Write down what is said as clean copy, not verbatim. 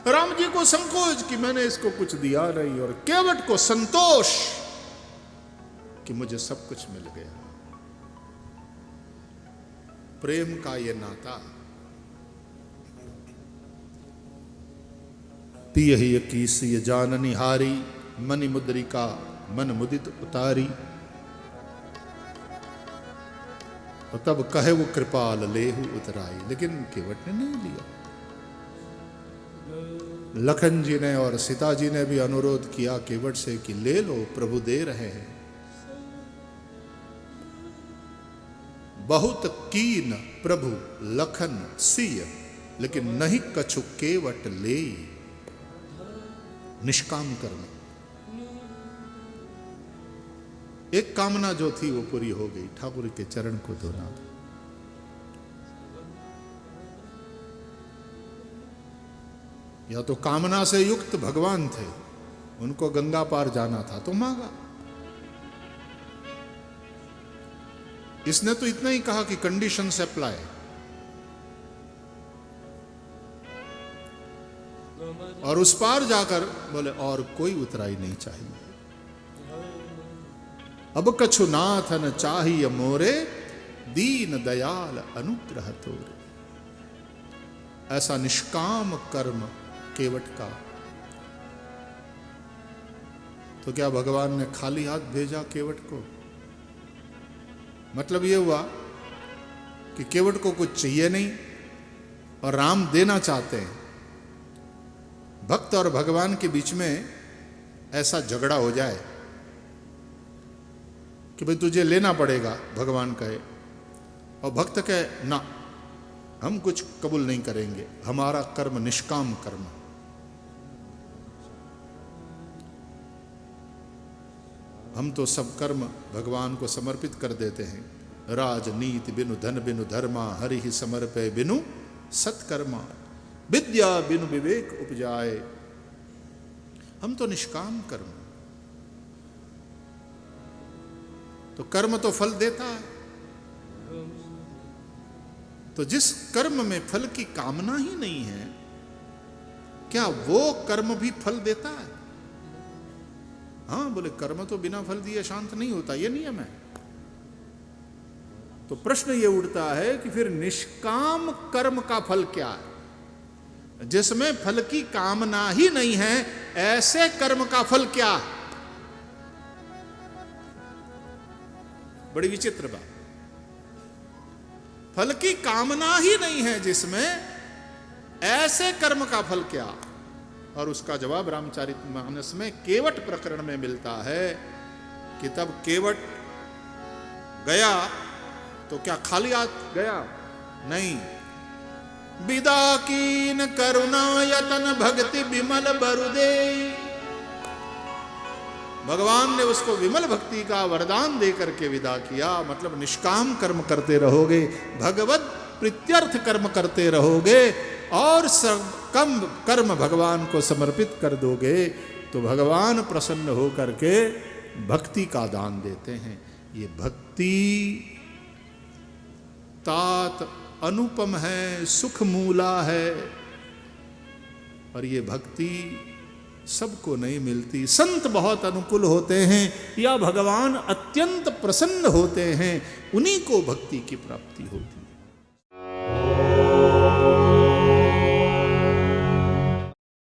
राम जी को संकोच कि मैंने इसको कुछ दिया नहीं, और केवट को संतोष कि मुझे सब कुछ मिल गया। प्रेम का ये नाता। पियहि अकीस ये जाननी हारी, मनि मुद्रिका मन मुदित उतारी। और तब कहे वो कृपाल लेहु उतराई, लेकिन केवट ने नहीं लिया। लखन जी ने और सीता जी ने भी अनुरोध किया केवट से कि ले लो, प्रभु दे रहे हैं। बहुत कीन प्रभु लखन सिय, लेकिन नहीं कछु केवट ले। निष्काम कर्म, एक कामना जो थी वो पूरी हो गई, ठाकुर के चरण को धोना। या तो कामना से युक्त भगवान थे, उनको गंगा पार जाना था तो मांगा। इसने तो इतना ही कहा कि कंडीशंस अप्लाई, और उस पार जाकर बोले और कोई उतराई नहीं चाहिए। अब कछु नाथन चाहिए मोरे, दीन दयाल अनुग्रह तोरे। ऐसा निष्काम कर्म केवट का। तो क्या भगवान ने खाली हाथ भेजा केवट को? मतलब यह हुआ कि केवट को कुछ चाहिए नहीं और राम देना चाहते हैं। भक्त और भगवान के बीच में ऐसा झगड़ा हो जाए कि भाई तुझे लेना पड़ेगा, भगवान कहे, और भक्त कहे ना, हम कुछ कबूल नहीं करेंगे, हमारा कर्म निष्काम कर्म। हम तो सब कर्म भगवान को समर्पित कर देते हैं। राजनीति बिनु धन बिनु धर्मा, हरि ही समर्पय बिनु सत्कर्मा। विद्या बिनु विवेक उपजाए। हम तो निष्काम कर्म। तो कर्म तो फल देता है, तो जिस कर्म में फल की कामना ही नहीं है, क्या वो कर्म भी फल देता है? हाँ, बोले कर्म तो बिना फल दिए शांत नहीं होता, ये नियम है। तो प्रश्न ये उठता है कि फिर निष्काम कर्म का फल क्या है? जिसमें फल की कामना ही नहीं है, ऐसे कर्म का फल क्या है? बड़ी विचित्र बात। फल की कामना ही नहीं है जिसमें, ऐसे कर्म का फल क्या? और उसका जवाब रामचरितमानस में केवट प्रकरण में मिलता है कि तब केवट गया तो क्या खाली हाथ गया? नहीं। विदा कीन करुणा यतन भक्ति विमल बरुदे। भगवान ने उसको विमल भक्ति का वरदान देकर के विदा किया। मतलब निष्काम कर्म करते रहोगे, भगवत प्रीत्यर्थ कर्म करते रहोगे और कम कर्म भगवान को समर्पित कर दोगे तो भगवान प्रसन्न होकर के भक्ति का दान देते हैं। ये भक्ति तात अनुपम है, सुख मूला है, और ये भक्ति सबको नहीं मिलती। संत बहुत अनुकूल होते हैं या भगवान अत्यंत प्रसन्न होते हैं, उन्हीं को भक्ति की प्राप्ति होती है।